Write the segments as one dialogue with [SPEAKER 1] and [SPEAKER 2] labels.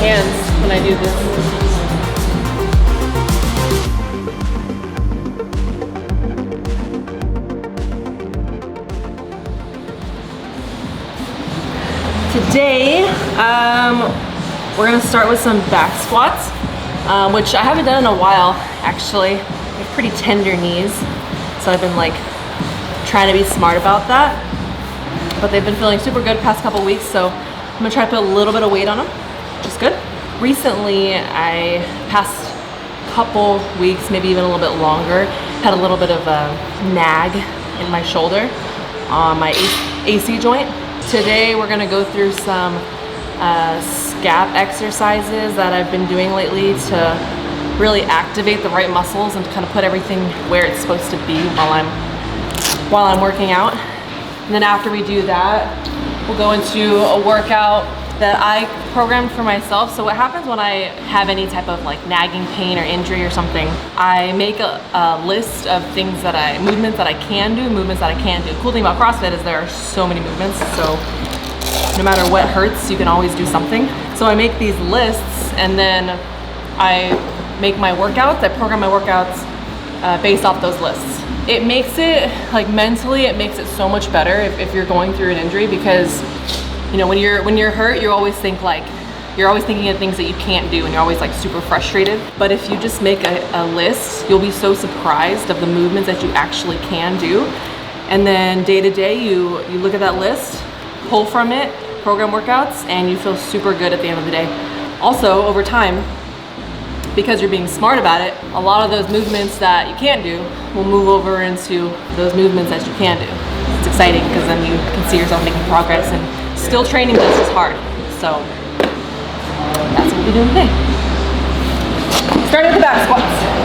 [SPEAKER 1] hands when I do this. Today, we're gonna start with some back squats, which I haven't done in a while, actually. I have pretty tender knees, so I've been like trying to be smart about that. But they've been feeling super good past couple weeks, so I'm gonna try to put a little bit of weight on them, which is good. Recently, I past couple weeks, maybe even a little bit longer, had a little bit of a nag in my shoulder on my AC joint. Today we're gonna go through some scap exercises that I've been doing lately to really activate the right muscles and to kind of put everything where it's supposed to be while I'm working out. And then after we do that, we'll go into a workout that I programmed for myself. So what happens when I have any type of like nagging pain or injury or something, I make a list of movements that I can do, movements that I can't do. The cool thing about CrossFit is there are so many movements, so no matter what hurts, you can always do something. So I make these lists and then I make my workouts, I program my workouts based off those lists. It makes it, like mentally, it makes it so much better if you're going through an injury, because you know, when you're hurt, you're always thinking of things that you can't do and you're always like super frustrated. But if you just make a list, you'll be so surprised of the movements that you actually can do. And then day to day, you look at that list, pull from it, program workouts, and you feel super good at the end of the day. Also, over time, because you're being smart about it, a lot of those movements that you can't do will move over into those movements that you can do. It's exciting because then you can see yourself making progress and still training just as hard. So that's what we'll be doing today. Starting with the back squats.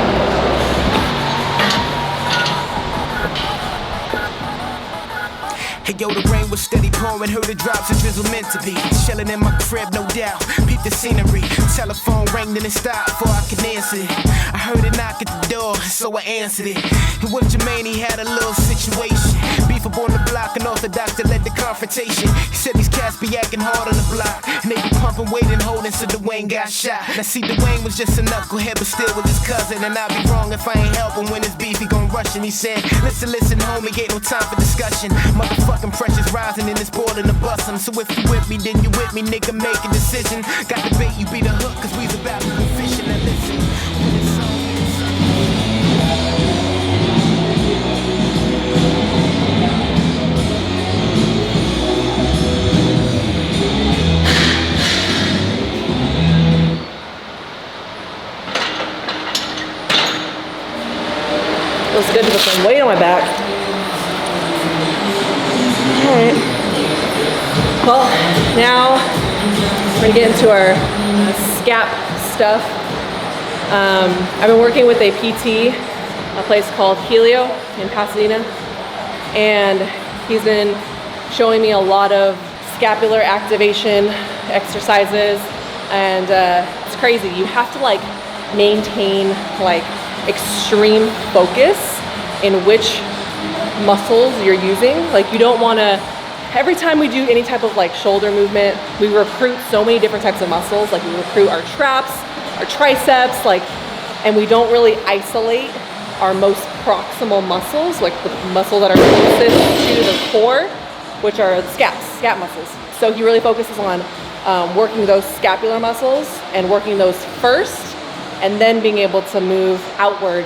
[SPEAKER 2] Hey yo, the rain was steady pouring, heard the drops and drizzle meant to be. Chilling in my crib, no doubt, peep the scenery. Telephone rang, then it stopped before I could answer it. I heard a knock at the door, so I answered it. And with Jermaine, he had a little situation. Beef up on the block, and orthodox that led the confrontation. He said these cats be acting hard on the block, and they be pumping weight and holding, so Dwayne got shot. Now see, Dwayne was just a knucklehead, but still was his cousin. And I'd be wrong if I ain't help him when it's beef, he gon' rush him. He said, listen, homie, ain't no time for discussion. Motherfucking pressure's rising and it's boiling the bustin'. So if you with me, then you with me, nigga, make a decision. Got the bait, you be the hook, cause we's about to go fishing. Now listen, when it's on,
[SPEAKER 1] Feels good to put some weight on my back. Alright. Well, now we're gonna get into our scap stuff. I've been working with a PT, a place called Heliyo in Pasadena, and he's been showing me a lot of scapular activation exercises, and it's crazy. You have to like maintain like extreme focus in which muscles you're using. Like you don't want to, every time we do any type of like shoulder movement, we recruit so many different types of muscles. Like we recruit our traps, our triceps, like, and we don't really isolate our most proximal muscles, like the muscles that are closest to the core, which are the scap muscles. So he really focuses on working those scapular muscles and working those first, and then being able to move outward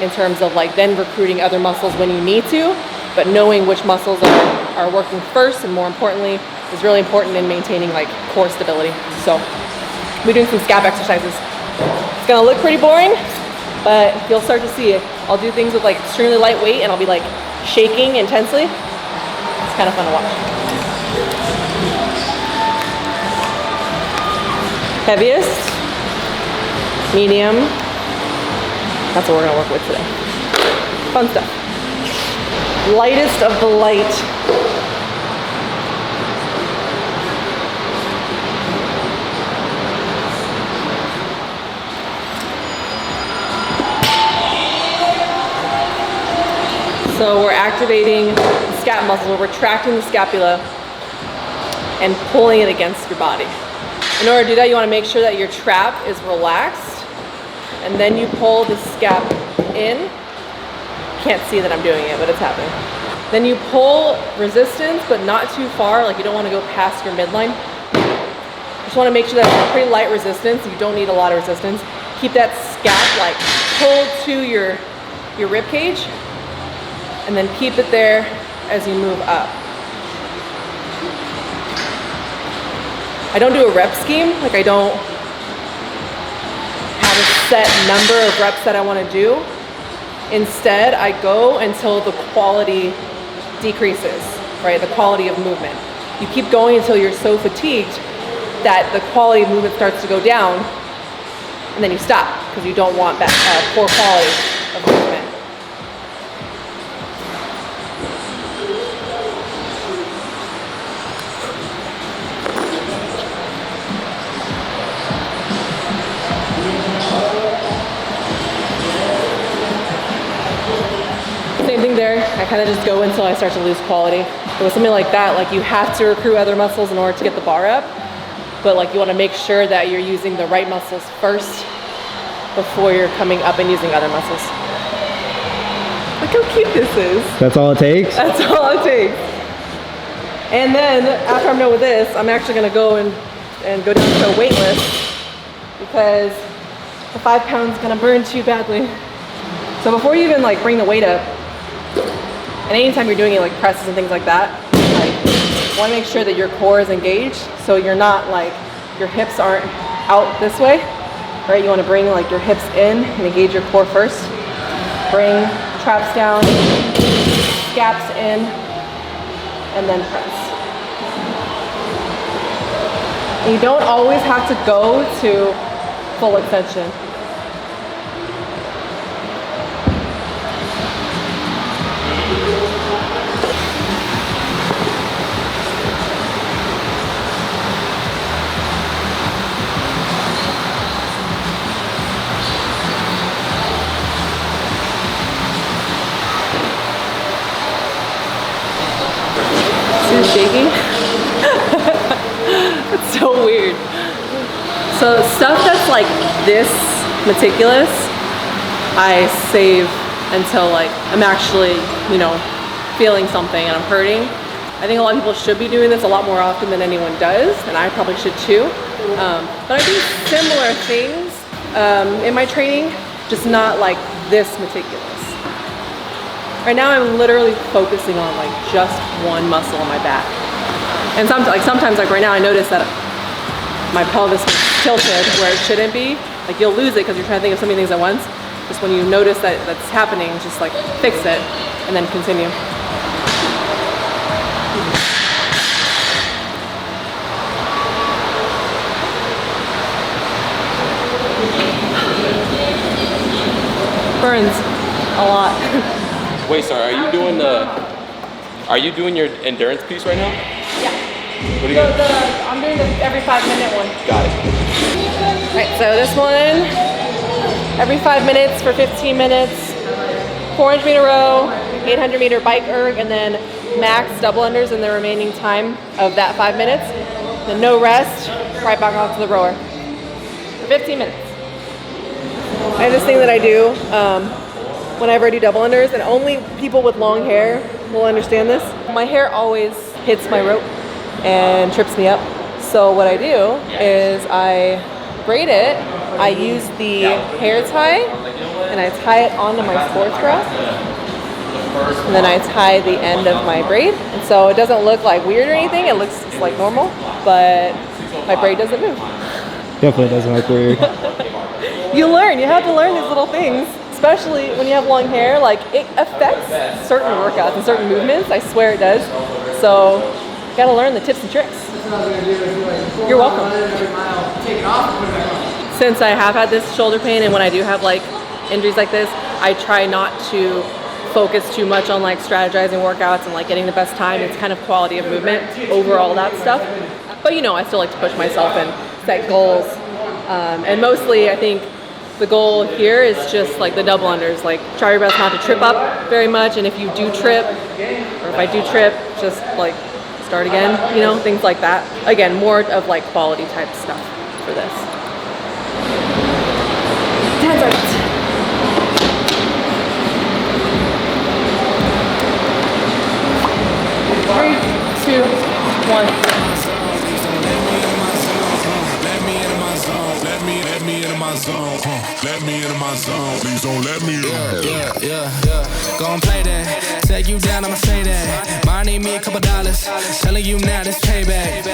[SPEAKER 1] in terms of like then recruiting other muscles when you need to, but knowing which muscles are working first, and more importantly, is really important in maintaining like core stability. So we're doing some scap exercises. It's gonna look pretty boring, but you'll start to see it. I'll do things with like extremely light weight and I'll be like shaking intensely. It's kind of fun to watch. Heaviest, medium, that's what we're gonna work with today. Fun stuff. Lightest of the light. So we're activating the scap muscle, we're retracting the scapula and pulling it against your body. In order to do that, you want to make sure that your trap is relaxed, and then you pull the scap in. Can't see that I'm doing it, but it's happening. Then you pull resistance, but not too far. Like you don't want to go past your midline. Just want to make sure that it's pretty light resistance. You don't need a lot of resistance. Keep that scap like pulled to your rib cage, and then keep it there as you move up. I don't do a rep scheme. Like I don't have a set number of reps that I want to do. Instead, I go until the quality decreases, right? The quality of movement. You keep going until you're so fatigued that the quality of movement starts to go down, and then you stop because you don't want that poor quality of movement. Same thing there. I kind of just go until I start to lose quality. But with something like that, like you have to recruit other muscles in order to get the bar up. But like you want to make sure that you're using the right muscles first before you're coming up and using other muscles. Look how cute this is.
[SPEAKER 3] That's all it takes?
[SPEAKER 1] That's all it takes. And then after I'm done with this, I'm actually going to go and go down to a weightless because the 5 pounds is going to burn too badly. So before you even like bring the weight up, and anytime you're doing it like presses and things like that, like you want to make sure that your core is engaged, so you're not like your hips aren't out this way, right? You want to bring like your hips in and engage your core first. Bring traps down, scaps in, and then press. And you don't always have to go to full extension. Shaking. It's so weird. So stuff that's like this meticulous, I save until like I'm actually, you know, feeling something and I'm hurting. I think a lot of people should be doing this a lot more often than anyone does, and I probably should too. But I do similar things in my training, just not like this meticulous. Right now I'm literally focusing on like just one muscle on my back. And sometimes like right now I notice that my pelvis is tilted where it shouldn't be. Like you'll lose it because you're trying to think of so many things at once. Just when you notice that that's happening, just like fix it and then continue. Burns a lot.
[SPEAKER 4] Wait, sorry, are you doing your endurance piece right now?
[SPEAKER 1] Yeah.
[SPEAKER 4] What are you doing?
[SPEAKER 1] I'm doing the every 5-minute one.
[SPEAKER 4] Got it.
[SPEAKER 1] Alright, so this one, every 5 minutes for 15 minutes, 400 meter row, 800 meter bike erg, and then max double unders in the remaining time of that 5 minutes. Then no rest, right back off to the rower for 15 minutes. I have this thing that I do whenever I do double unders, and only people with long hair will understand this. My hair always hits my rope and trips me up. So what I do is I braid it, I use the hair tie, and I tie it onto my sports bra. And then I tie the end of my braid. And so it doesn't look like weird or anything, it looks just like normal, but my braid doesn't move.
[SPEAKER 3] Definitely doesn't look weird.
[SPEAKER 1] You learn, you have to learn these little things. Especially when you have long hair, like it affects certain workouts and certain movements. I swear it does. So you gotta learn the tips and tricks. You're welcome. Since I have had this shoulder pain, and when I do have like injuries like this, I try not to focus too much on like strategizing workouts and like getting the best time. It's kind of quality of movement over all that stuff. But you know, I still like to push myself and set goals. And mostly I think the goal here is just like the double unders, like try your best not to trip up very much, and if you do trip, or if I do trip, just like start again, you know, things like that. Again, more of like quality type stuff. for this. 10 seconds. Three, two, one.
[SPEAKER 5] Let me into my zone. Let me into my zone. Let me into my zone. Please don't let me in. Yeah. Gon' play that. Take you down, I'ma say that. Might need me a couple dollars. Telling you now this payback.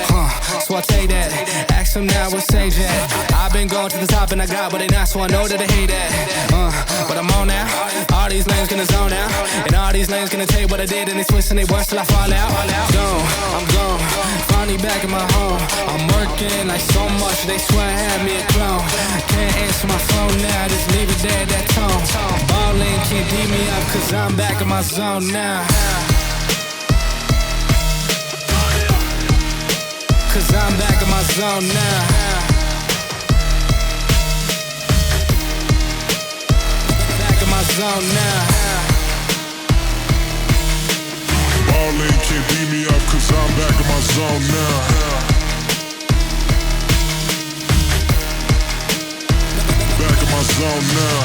[SPEAKER 5] So I take that. Ask them now what say that. I've been going to the top and I got what they not, so I know that they hate that. But I'm on now. All these lanes gonna zone out. And all these lanes gonna tell you what I did, and they twist and they worse till I fall out. I'm gone. Finally back in my home. I'm working like so much, they swear I had me a clone. Can't answer my phone now, just leave it there, that tone. Ballin' can't beat me up, cause I'm back in my zone now. Cause I'm back in my zone now. Back in my zone now. Ballin' can't beat me up, cause I'm back in my zone now. Back in my zone now.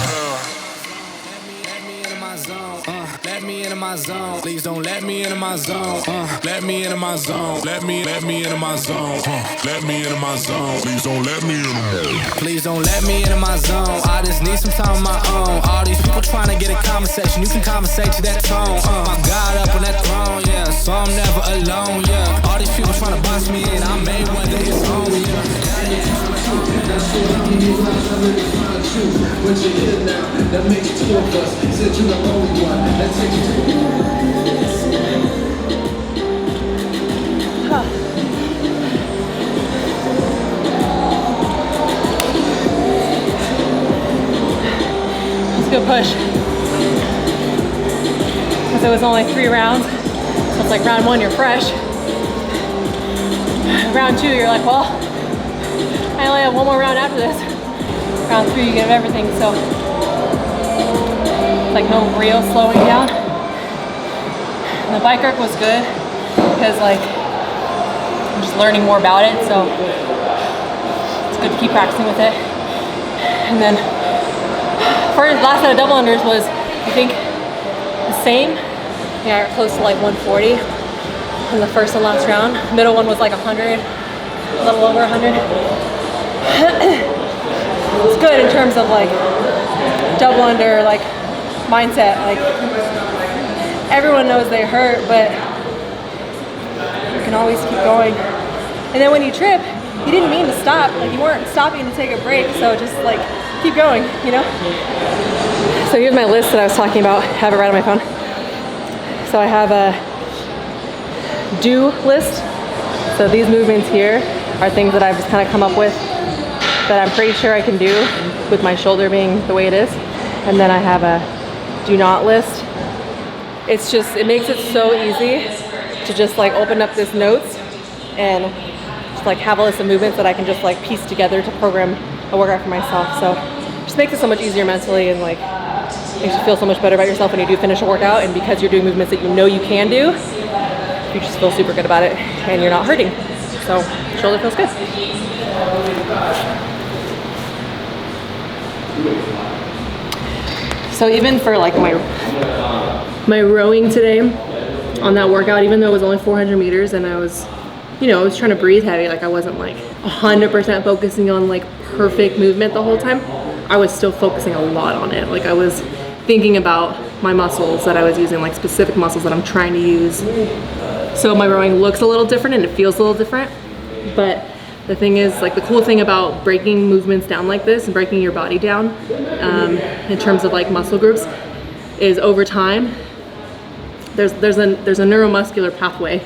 [SPEAKER 5] Let me into my zone. Let me into my zone. Please don't let me into my zone. Let me into my zone. Let me into my zone. Let me into my zone. Please don't let me in. Please don't let me into my zone. I just need some time of my own. All these people trying to get a conversation. You can conversate to that tone. My God up on that throne, yeah. So I'm never alone, yeah. All these people trying to box me in. I made one that is home, yeah.
[SPEAKER 6] What you hear now, that makes two of us. Said you the only one. That takes you
[SPEAKER 1] Let's go push. Because it was only 3 rounds. So it's like round 1, you're fresh. Round 2, you're like, well, I only have 1 more round after this. Round 3, you get everything, so it's like no real slowing down. And the bike arc was good because like I'm just learning more about it, so it's good to keep practicing with it. And then first last set of double unders was I think the same, yeah, close to like 140 in the first and last round. Middle one was like 100, a little over 100. It's good in terms of like double under, like mindset. Like everyone knows they hurt, but you can always keep going. And then when you trip, you didn't mean to stop. Like you weren't stopping to take a break, so just like keep going, you know? So here's my list that I was talking about. I have it right on my phone. So I have a do list. So these movements here are things that I've just kind of come up with that I'm pretty sure I can do with my shoulder being the way it is. And then I have a do not list. It's just, it makes it so easy to just like open up this notes and just like have a list of movements that I can just like piece together to program a workout for myself. So it just makes it so much easier mentally, and like makes you feel so much better about yourself when you do finish a workout, and because you're doing movements that you know you can do, you just feel super good about it and you're not hurting. So shoulder feels good. So even for like my rowing today on that workout, even though it was only 400 meters and I was, you know, I was trying to breathe heavy, like I wasn't like 100% focusing on like perfect movement the whole time. I was still focusing a lot on it. Like I was thinking about my muscles that I was using, like specific muscles that I'm trying to use. So my rowing looks a little different and it feels a little different. But the thing is, like the cool thing about breaking movements down like this and breaking your body down in terms of like muscle groups is over time, there's a neuromuscular pathway.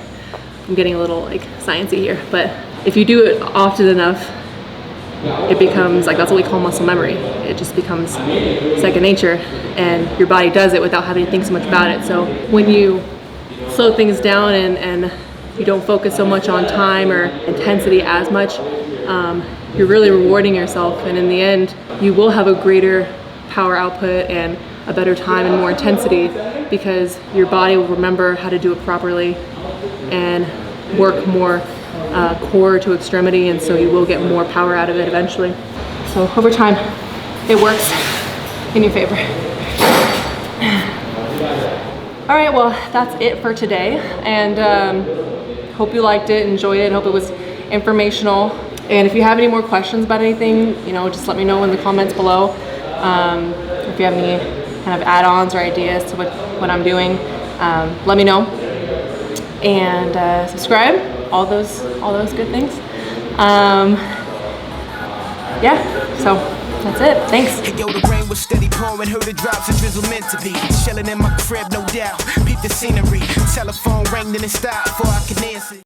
[SPEAKER 1] I'm getting a little like sciencey here, but if you do it often enough, it becomes like, that's what we call muscle memory. It just becomes second nature, and your body does it without having to think so much about it. So when you slow things down and you don't focus so much on time or intensity as much, you're really rewarding yourself, and in the end you will have a greater power output and a better time and more intensity, because your body will remember how to do it properly and work more core to extremity, and so you will get more power out of it eventually. So over time, it works in your favor. All right, well, that's it for today, and hope you liked it, enjoyed it, hope it was informational. And if you have any more questions about anything, you know, just let me know in the comments below. If you have any kind of add-ons or ideas to what I'm doing, let me know. And subscribe, all those good things. Yeah, so that's it. Thanks.
[SPEAKER 2] Hey, yo, the rain was steady pouring, heard the drops and drizzle meant to be. Chilling in my crib, no doubt. Peep the scenery. Telephone rang, then it stopped before I could answer.